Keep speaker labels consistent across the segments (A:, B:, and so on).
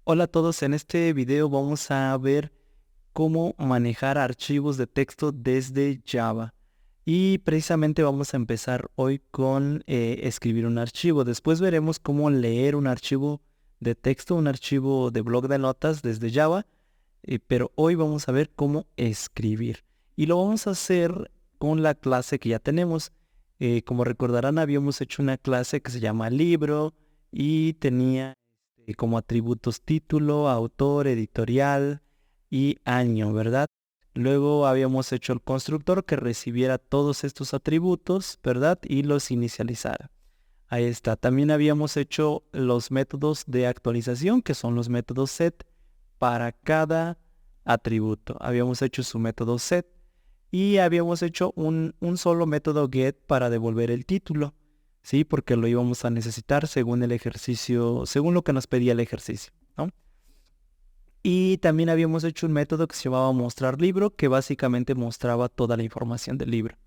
A: Hola a todos, en este video vamos a ver cómo manejar archivos de texto desde Java. Y precisamente vamos a empezar hoy con escribir un archivo. Después veremos cómo leer un archivo de texto, un archivo de bloc de notas desde Java. Pero hoy vamos a ver cómo escribir. Y lo vamos a hacer con la clase que ya tenemos. Como recordarán, habíamos hecho una clase que se llama libro y tenía como atributos título, autor, editorial y año, ¿verdad? Luego habíamos hecho el constructor que recibiera todos estos atributos, ¿verdad? Y los inicializara. Ahí está. También habíamos hecho los métodos de actualización, que son los métodos set para cada atributo. Habíamos hecho su método set y habíamos hecho un solo método get para devolver el título. Sí, porque lo íbamos a necesitar según el ejercicio, según lo que nos pedía el ejercicio, ¿no? Y también habíamos hecho un método que se llamaba mostrar libro, que básicamente mostraba toda la información del libro.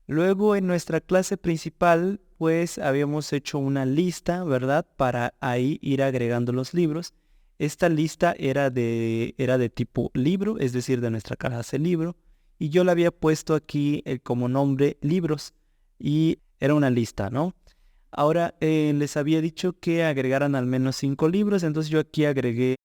A: Luego en nuestra clase principal, pues habíamos hecho una lista, ¿verdad? Para ahí ir agregando los libros. Esta lista era de tipo libro, es decir, de nuestra clase libro. Y yo le había puesto aquí como nombre libros. Y era una lista, ¿no? Ahora les había dicho que agregaran al menos 5 libros, entonces yo aquí agregué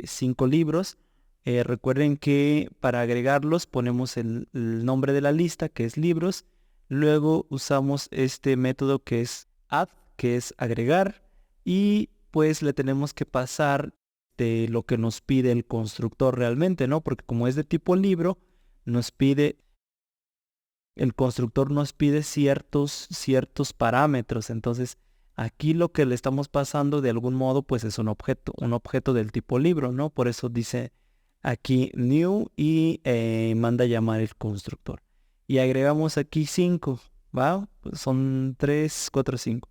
A: 5 libros. Recuerden que para agregarlos ponemos el nombre de la lista, que es libros. Luego usamos este método que es add, que es agregar. Y pues le tenemos que pasar de lo que nos pide el constructor realmente, ¿no? Porque como es de tipo libro, nos pide el constructor nos pide ciertos parámetros. Entonces, aquí lo que le estamos pasando de algún modo, pues es un objeto del tipo libro, ¿no? Por eso dice aquí new y manda llamar el constructor. Y agregamos aquí 5, ¿va? Pues son 3, 4, 5.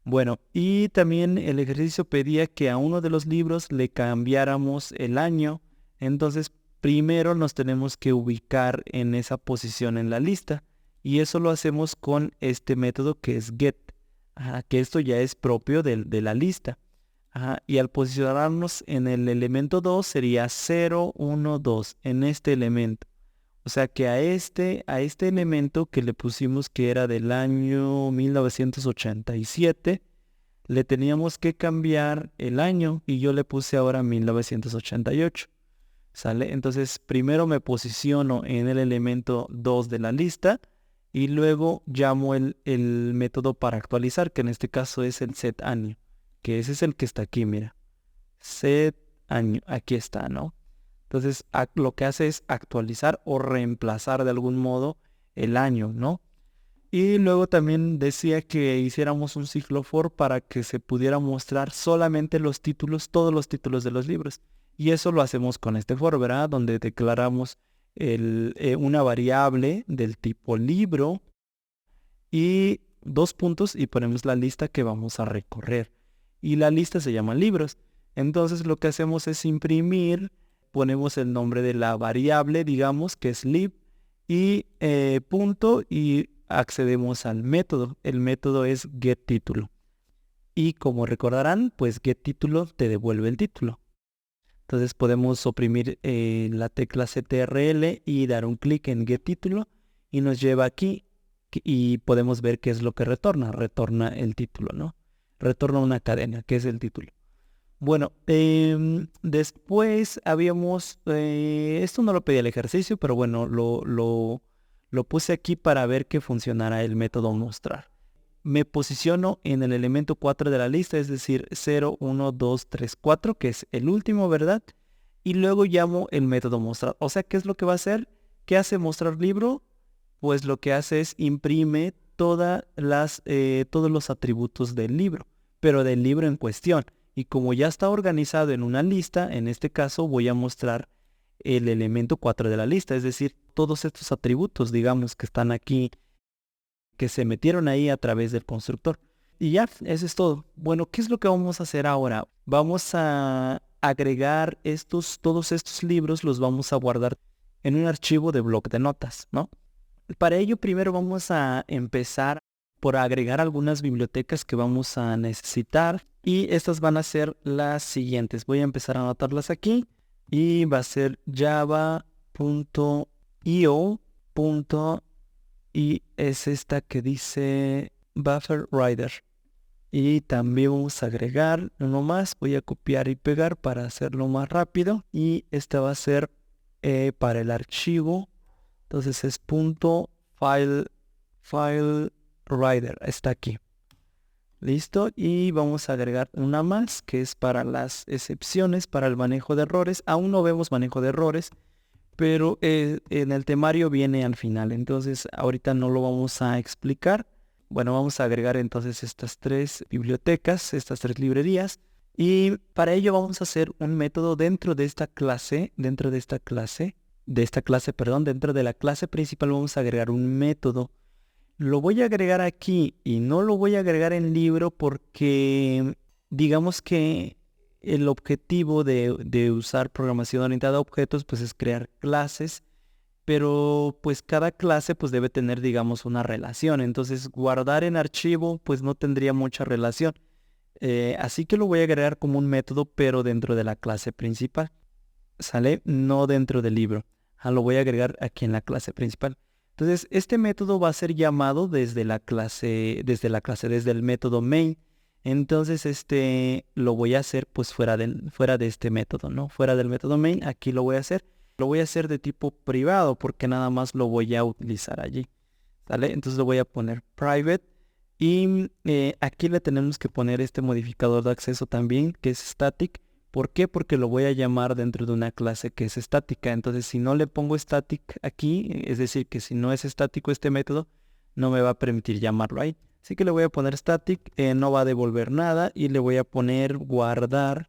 A: Bueno, y también el ejercicio pedía que a uno de los libros le cambiáramos el año. Entonces, primero nos tenemos que ubicar en esa posición en la lista. Y eso lo hacemos con este método que es get. Ajá, que esto ya es propio de la lista. Ajá, y al posicionarnos en el elemento 2 sería 0, 1, 2 en este elemento. O sea que a este elemento que le pusimos que era del año 1987, le teníamos que cambiar el año y yo le puse ahora 1988. ¿Sale? Entonces primero me posiciono en el elemento 2 de la lista y luego llamo el método para actualizar, que en este caso es el set año, que ese es el que está aquí, mira. Set año, aquí está, ¿no? Entonces lo que hace es actualizar o reemplazar de algún modo el año, ¿no? Y luego también decía que hiciéramos un ciclo for para que se pudiera mostrar solamente los títulos, todos los títulos de los libros. Y eso lo hacemos con este for, ¿verdad? Donde declaramos una variable del tipo libro y dos puntos y ponemos la lista que vamos a recorrer. Y la lista se llama libros. Entonces lo que hacemos es imprimir, ponemos el nombre de la variable, digamos, que es lib, y punto, y accedemos al método. El método es getTítulo. Y como recordarán, pues getTítulo te devuelve el título. Entonces podemos oprimir la tecla CTRL y dar un clic en getTítulo y nos lleva aquí y podemos ver qué es lo que retorna. Retorna el título, ¿no? Retorna una cadena, que es el título. Bueno, después habíamos, esto no lo pedía el ejercicio, pero bueno, lo puse aquí para ver que funcionara el método mostrar. Me posiciono en el elemento 4 de la lista, es decir, 0, 1, 2, 3, 4, que es el último, ¿verdad? Y luego llamo el método mostrar. O sea, ¿qué es lo que va a hacer? ¿Qué hace mostrar libro? Pues lo que hace es imprime todos los atributos del libro, pero del libro en cuestión. Y como ya está organizado en una lista, en este caso voy a mostrar el elemento 4 de la lista, es decir, todos estos atributos, digamos, que están aquí, que se metieron ahí a través del constructor. Y ya, eso es todo. Bueno, ¿qué es lo que vamos a hacer ahora? Vamos a agregar todos estos libros, los vamos a guardar en un archivo de bloc de notas, ¿no? Para ello primero vamos a empezar por agregar algunas bibliotecas que vamos a necesitar. Y estas van a ser las siguientes. Voy a empezar a anotarlas aquí. Y va a ser java.io. Y es esta que dice Buffer Rider. Y también vamos a agregar uno más. Voy a copiar y pegar para hacerlo más rápido. Y esta va a ser para el archivo. Entonces es file writer. Está aquí. Listo. Y vamos a agregar una más que es para las excepciones, para el manejo de errores. Aún no vemos manejo de errores, pero en el temario viene al final. Entonces ahorita no lo vamos a explicar. Bueno, vamos a agregar entonces estas 3 bibliotecas, estas 3 librerías. Y para ello vamos a hacer un método dentro de esta clase, dentro de la clase principal vamos a agregar un método. Lo voy a agregar aquí y no lo voy a agregar en libro porque digamos que el objetivo de usar programación orientada a objetos pues es crear clases, pero pues cada clase pues debe tener digamos una relación. Entonces guardar en archivo pues no tendría mucha relación. Así que lo voy a agregar como un método pero dentro de la clase principal. ¿Sale? No dentro del libro. Lo voy a agregar aquí en la clase principal. Entonces, este método va a ser llamado desde desde el método main. Entonces, lo voy a hacer pues fuera de este método, ¿no? Fuera del método main, aquí lo voy a hacer. Lo voy a hacer de tipo privado porque nada más lo voy a utilizar allí. ¿Sale? Entonces lo voy a poner private. Y aquí le tenemos que poner este modificador de acceso también, que es static. ¿Por qué? Porque lo voy a llamar dentro de una clase que es estática. Entonces, si no le pongo static aquí, es decir, que si no es estático este método, no me va a permitir llamarlo ahí. Así que le voy a poner static, no va a devolver nada y le voy a poner guardar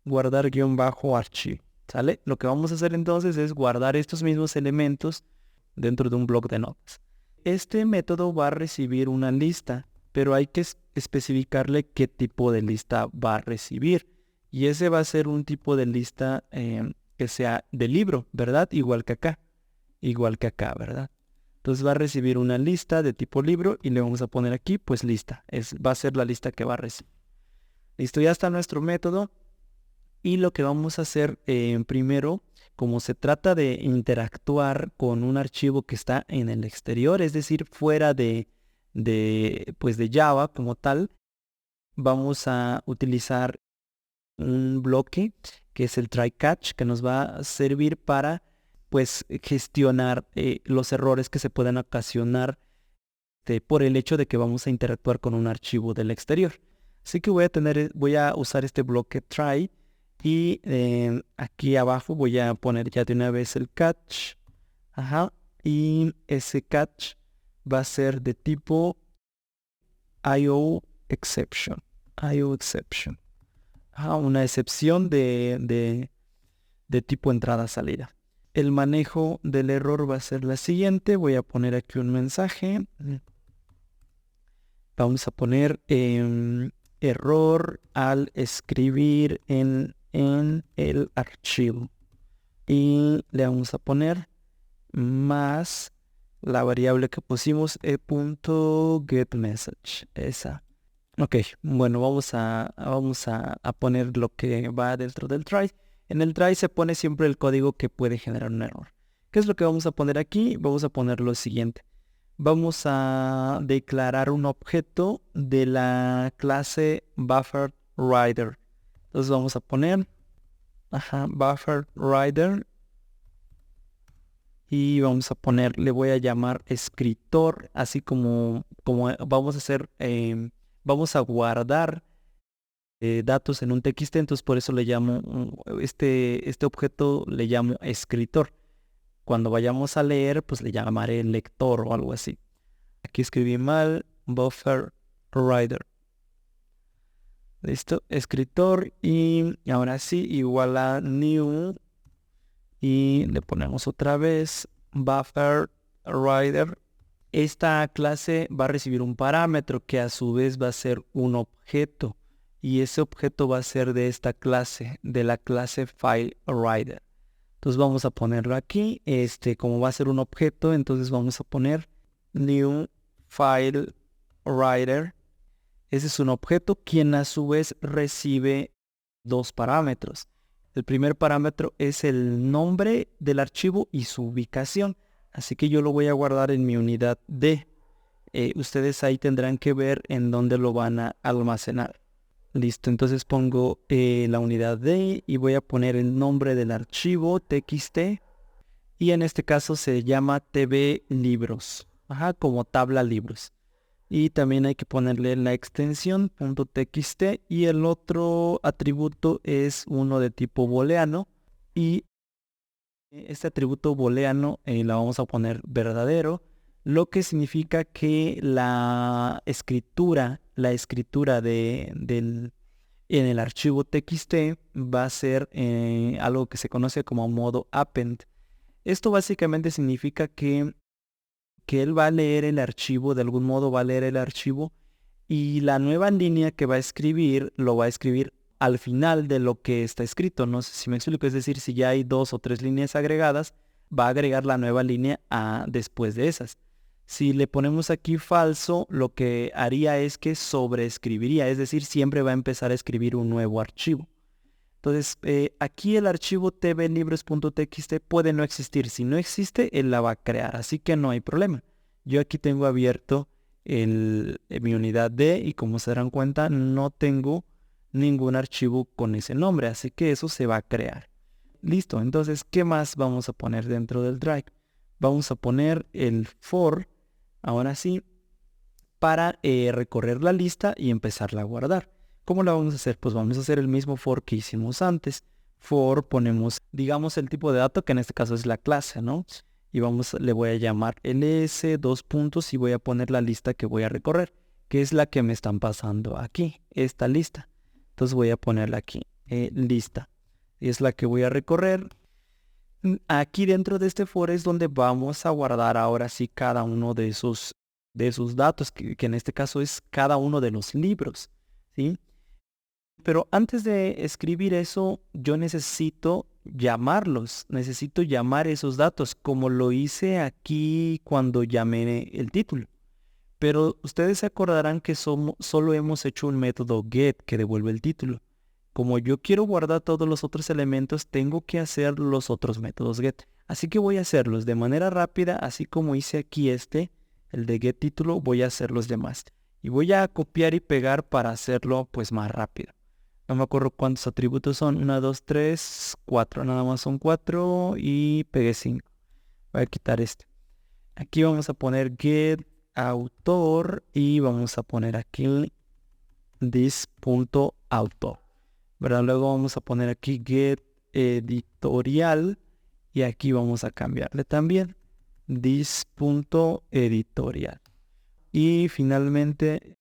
A: guión bajo archivo. ¿Sale? Lo que vamos a hacer entonces es guardar estos mismos elementos dentro de un bloc de notas. Este método va a recibir una lista, pero hay que especificarle qué tipo de lista va a recibir. Y ese va a ser un tipo de lista que sea de libro, ¿verdad? Igual que acá, ¿verdad? Entonces va a recibir una lista de tipo libro y le vamos a poner aquí, pues lista. Va a ser la lista que va a recibir. Listo, ya está nuestro método. Y lo que vamos a hacer primero, como se trata de interactuar con un archivo que está en el exterior, es decir, fuera pues de Java como tal, vamos a utilizar un bloque que es el try catch, que nos va a servir para pues gestionar los errores que se puedan ocasionar por el hecho de que vamos a interactuar con un archivo del exterior. Así que voy a usar este bloque try y aquí abajo voy a poner ya de una vez el catch. Y ese catch va a ser de tipo IO exception. Una excepción de tipo entrada-salida. El manejo del error va a ser la siguiente. Voy a poner aquí un mensaje. Vamos a poner error al escribir en el archivo. Y le vamos a poner más la variable que pusimos .getMessage. Esa. Ok, bueno, vamos a poner lo que va dentro del try. En el try se pone siempre el código que puede generar un error. ¿Qué es lo que vamos a poner aquí? Vamos a poner lo siguiente. Vamos a declarar un objeto de la clase BufferWriter. Entonces vamos a poner BufferWriter y vamos a poner, le voy a llamar escritor, así como vamos a hacer, vamos a guardar datos en un TXT, entonces por eso le llamo, este objeto le llamo escritor. Cuando vayamos a leer, pues le llamaré lector o algo así. Aquí escribí mal, BufferWriter. Listo, escritor y ahora sí, igual a new y le ponemos otra vez BufferWriter. Esta clase va a recibir un parámetro que a su vez va a ser un objeto y ese objeto va a ser de esta clase, de la clase FileWriter. Entonces vamos a ponerlo aquí, como va a ser un objeto, entonces vamos a poner new FileWriter. writer. Ese es un objeto quien a su vez recibe dos parámetros. El primer parámetro es el nombre del archivo y su ubicación. Así que yo lo voy a guardar en mi unidad D. Ustedes ahí tendrán que ver en dónde lo van a almacenar. Listo, entonces pongo la unidad D y voy a poner el nombre del archivo txt. Y en este caso se llama tb libros. Como tabla libros. Y también hay que ponerle la extensión .txt y el otro atributo es uno de tipo booleano y este atributo booleano la vamos a poner verdadero, lo que significa que la escritura en el archivo txt va a ser algo que se conoce como modo append. Esto básicamente significa que él va a leer el archivo, de algún modo va a leer el archivo y la nueva línea que va a escribir, lo va a escribir al final de lo que está escrito. No sé si me explico, es decir, si ya hay 2 o 3 líneas agregadas, va a agregar la nueva línea después de esas. Si le ponemos aquí falso, lo que haría es que sobreescribiría, es decir, siempre va a empezar a escribir un nuevo archivo. Entonces, aquí el archivo tblibros.txt puede no existir. Si no existe, él la va a crear, así que no hay problema. Yo aquí tengo abierto mi unidad D y como se darán cuenta, no tengo ningún archivo con ese nombre, así que eso se va a crear. Listo, entonces, ¿qué más vamos a poner dentro del drive? Vamos a poner el for, ahora sí, para recorrer la lista y empezarla a guardar. ¿Cómo la vamos a hacer? Pues vamos a hacer el mismo for que hicimos antes. For ponemos, digamos, el tipo de dato, que en este caso es la clase, ¿no? Y le voy a llamar ls, dos puntos, y voy a poner la lista que voy a recorrer, que es la que me están pasando aquí, esta lista. Entonces voy a ponerla aquí, lista. Y es la que voy a recorrer. Aquí dentro de este for es donde vamos a guardar ahora sí cada uno de esos datos, que en este caso es cada uno de los libros, ¿sí? Pero antes de escribir eso, yo necesito llamarlos, necesito llamar esos datos, como lo hice aquí cuando llamé el título. Pero ustedes se acordarán que solo hemos hecho un método get que devuelve el título. Como yo quiero guardar todos los otros elementos, tengo que hacer los otros métodos get. Así que voy a hacerlos de manera rápida, así como hice aquí el de get título, voy a hacer los demás. Y voy a copiar y pegar para hacerlo pues más rápido. No me acuerdo cuántos atributos son. 1, 2, 3, 4. Nada más son 4 y pegué 5. Voy a quitar este. Aquí vamos a poner get autor y vamos a poner aquí this.autor. ¿Verdad? Luego vamos a poner aquí get editorial y aquí vamos a cambiarle también this.editorial. Y finalmente,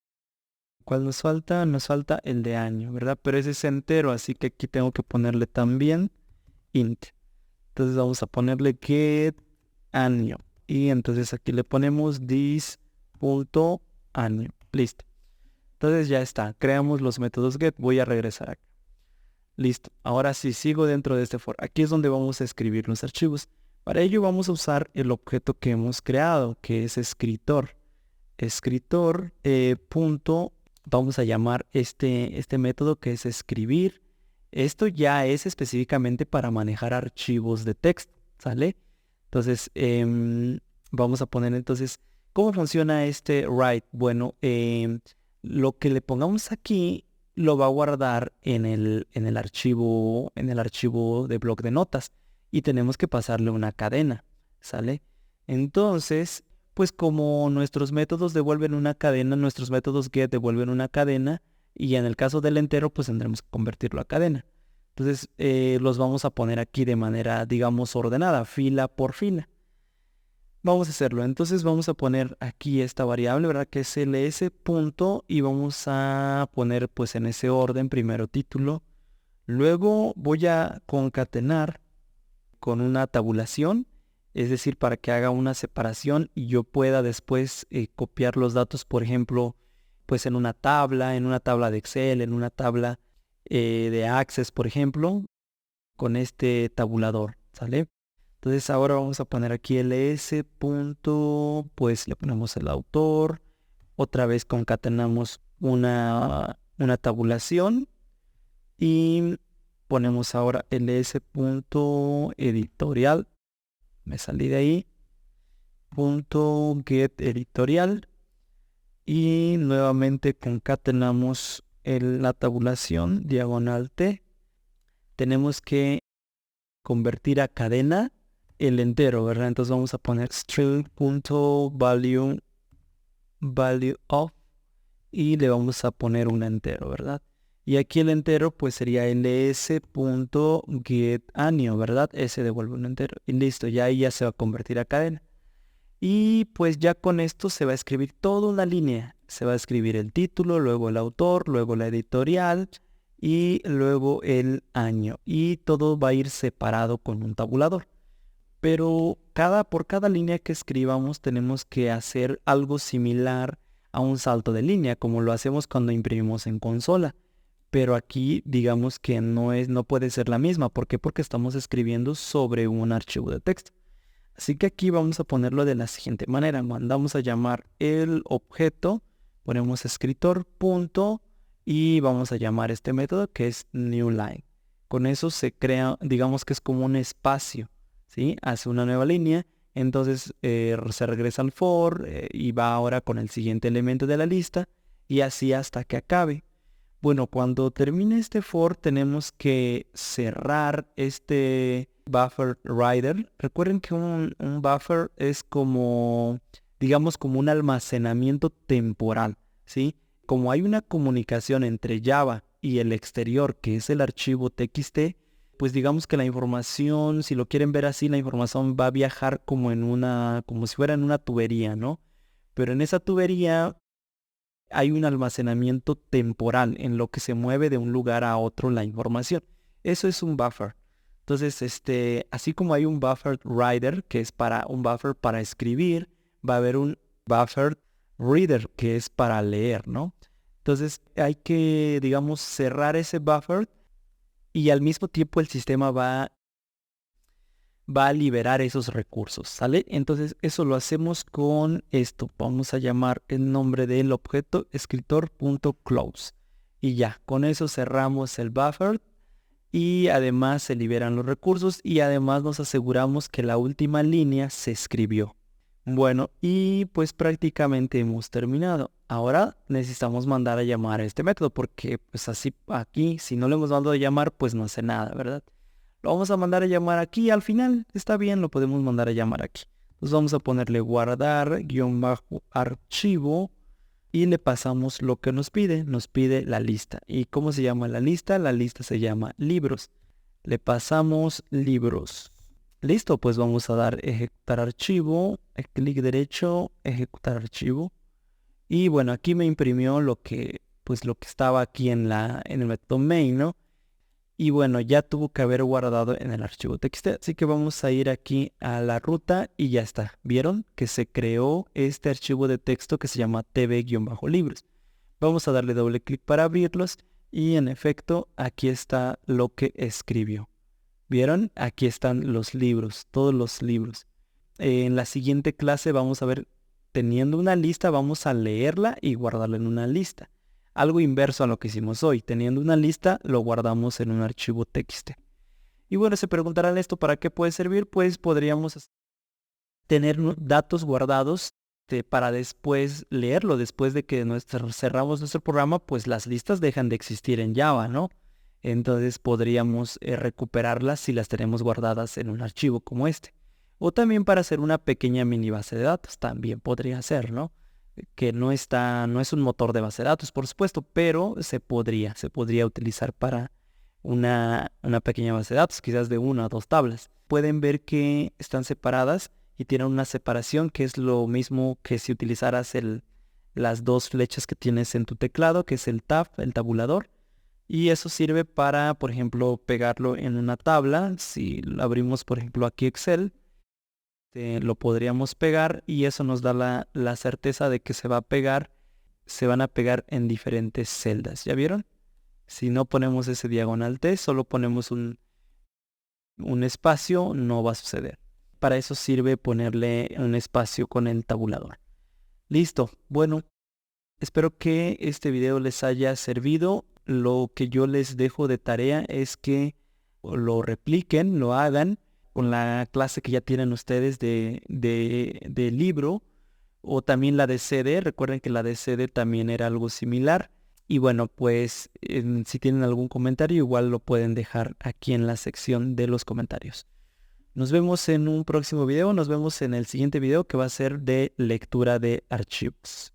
A: ¿cuál nos falta? Nos falta el de año, ¿verdad? Pero ese es entero, así que aquí tengo que ponerle también int. Entonces vamos a ponerle get año. Y entonces aquí le ponemos this.año. Listo. Entonces ya está. Creamos los métodos get. Voy a regresar acá. Listo. Ahora sí, sigo dentro de este for. Aquí es donde vamos a escribir los archivos. Para ello vamos a usar el objeto que hemos creado, que es escritor. Escritor, vamos a llamar este método que es escribir. Esto ya es específicamente para manejar archivos de texto, ¿sale? Entonces, vamos a poner entonces, ¿cómo funciona este write? Bueno, lo que le pongamos aquí lo va a guardar en el archivo de bloc de notas y tenemos que pasarle una cadena, ¿sale? Entonces, pues como nuestros métodos devuelven una cadena, nuestros métodos get devuelven una cadena y en el caso del entero, pues tendremos que convertirlo a cadena. Entonces, los vamos a poner aquí de manera, digamos, ordenada, fila por fila. Vamos a hacerlo. Entonces vamos a poner aquí esta variable, ¿verdad? Que es ls punto y vamos a poner pues en ese orden primero título. Luego voy a concatenar con una tabulación, es decir, para que haga una separación y yo pueda después copiar los datos, por ejemplo, pues en una tabla de Excel, en una tabla de Access, por ejemplo, con este tabulador, ¿sale? Entonces ahora vamos a poner aquí ls punto, pues le ponemos el autor, Otra vez concatenamos una tabulación y ponemos ahora ls.editorial. Me salí de ahí. .getEditorial. Y nuevamente concatenamos la tabulación diagonal T. Tenemos que convertir a cadena el entero, ¿verdad? Entonces vamos a poner string.value of y le vamos a poner un entero, ¿verdad? Y aquí el entero pues sería ls.getAnio, ¿verdad? Ese devuelve un entero. Y listo, ya ahí ya se va a convertir a cadena. Y pues ya con esto se va a escribir toda una línea. Se va a escribir el título, luego el autor, luego la editorial y luego el año. Y todo va a ir separado con un tabulador. Pero por cada línea que escribamos tenemos que hacer algo similar a un salto de línea, como lo hacemos cuando imprimimos en consola. Pero aquí digamos que no puede ser la misma. ¿Por qué? Porque estamos escribiendo sobre un archivo de texto. Así que aquí vamos a ponerlo de la siguiente manera. Mandamos a llamar el objeto, ponemos escritor punto y vamos a llamar este método que es newLine. Con eso se crea, digamos que es como un espacio, ¿sí? Hace una nueva línea, entonces se regresa al for y va ahora con el siguiente elemento de la lista y así hasta que acabe. Bueno, cuando termine este for tenemos que cerrar este buffer writer. Recuerden que un buffer es como, digamos, como un almacenamiento temporal, ¿sí? Como hay una comunicación entre Java y el exterior, que es el archivo txt, pues digamos que la información, si lo quieren ver así, la información va a viajar como como si fuera en una tubería, ¿no? Pero en esa tubería hay un almacenamiento temporal en lo que se mueve de un lugar a otro la información. Eso es un buffer. Entonces, así como hay un buffer writer, que es para un buffer para escribir, va a haber un buffer reader, que es para leer, ¿no? Entonces, hay que, digamos, cerrar ese buffer y al mismo tiempo el sistema va a liberar esos recursos, ¿sale? Entonces eso lo hacemos con esto. Vamos a llamar el nombre del objeto escritor.close. Y ya, con eso cerramos el buffer y además se liberan los recursos y además nos aseguramos que la última línea se escribió. Bueno, y pues prácticamente hemos terminado. Ahora necesitamos mandar a llamar a este método porque pues así aquí, si no lo hemos mandado a llamar, pues no hace nada, ¿verdad? Lo vamos a mandar a llamar aquí al final. Está bien, lo podemos mandar a llamar aquí. Entonces vamos a ponerle guardar archivo y le pasamos lo que nos pide. Nos pide la lista. ¿Y cómo se llama la lista? La lista se llama libros. Le pasamos libros. Listo, pues vamos a dar ejecutar archivo. Clic derecho, ejecutar archivo. Y bueno, aquí me imprimió lo que estaba aquí en el método main, ¿no? Y bueno, ya tuvo que haber guardado en el archivo txt. Así que vamos a ir aquí a la ruta y ya está. ¿Vieron? Que se creó este archivo de texto que se llama tb-libros. Vamos a darle doble clic para abrirlos. Y en efecto, aquí está lo que escribió. ¿Vieron? Aquí están los libros, todos los libros. En la siguiente clase vamos a ver, teniendo una lista, vamos a leerla y guardarla en una lista. Algo inverso a lo que hicimos hoy. Teniendo una lista, lo guardamos en un archivo txt. Y bueno, se preguntarán esto, ¿para qué puede servir? Pues podríamos tener datos guardados para después leerlo. Después de que cerramos nuestro programa, pues las listas dejan de existir en Java, ¿no? Entonces podríamos recuperarlas si las tenemos guardadas en un archivo como este. O también para hacer una pequeña mini base de datos, también podría ser, ¿no? Que no es un motor de base de datos, por supuesto, pero se podría utilizar para una pequeña base de datos, quizás de 1 a 2 tablas. Pueden ver que están separadas y tienen una separación que es lo mismo que si utilizaras las dos flechas que tienes en tu teclado, que es el tab, el tabulador. Y eso sirve para, por ejemplo, pegarlo en una tabla. Si lo abrimos, por ejemplo, aquí Excel, lo podríamos pegar y eso nos da la certeza de que se van a pegar en diferentes celdas. ¿Ya vieron? Si no ponemos ese diagonal T, solo ponemos un espacio, no va a suceder. Para eso sirve ponerle un espacio con el tabulador. Listo. Bueno, Espero que este video les haya servido. Lo que yo les dejo de tarea es que lo repliquen, lo hagan con la clase que ya tienen ustedes de libro o también la de CD. Recuerden que la de CD también era algo similar. Y bueno, pues si tienen algún comentario, igual lo pueden dejar aquí en la sección de los comentarios. Nos vemos en un próximo video, nos vemos en el siguiente video que va a ser de lectura de archivos.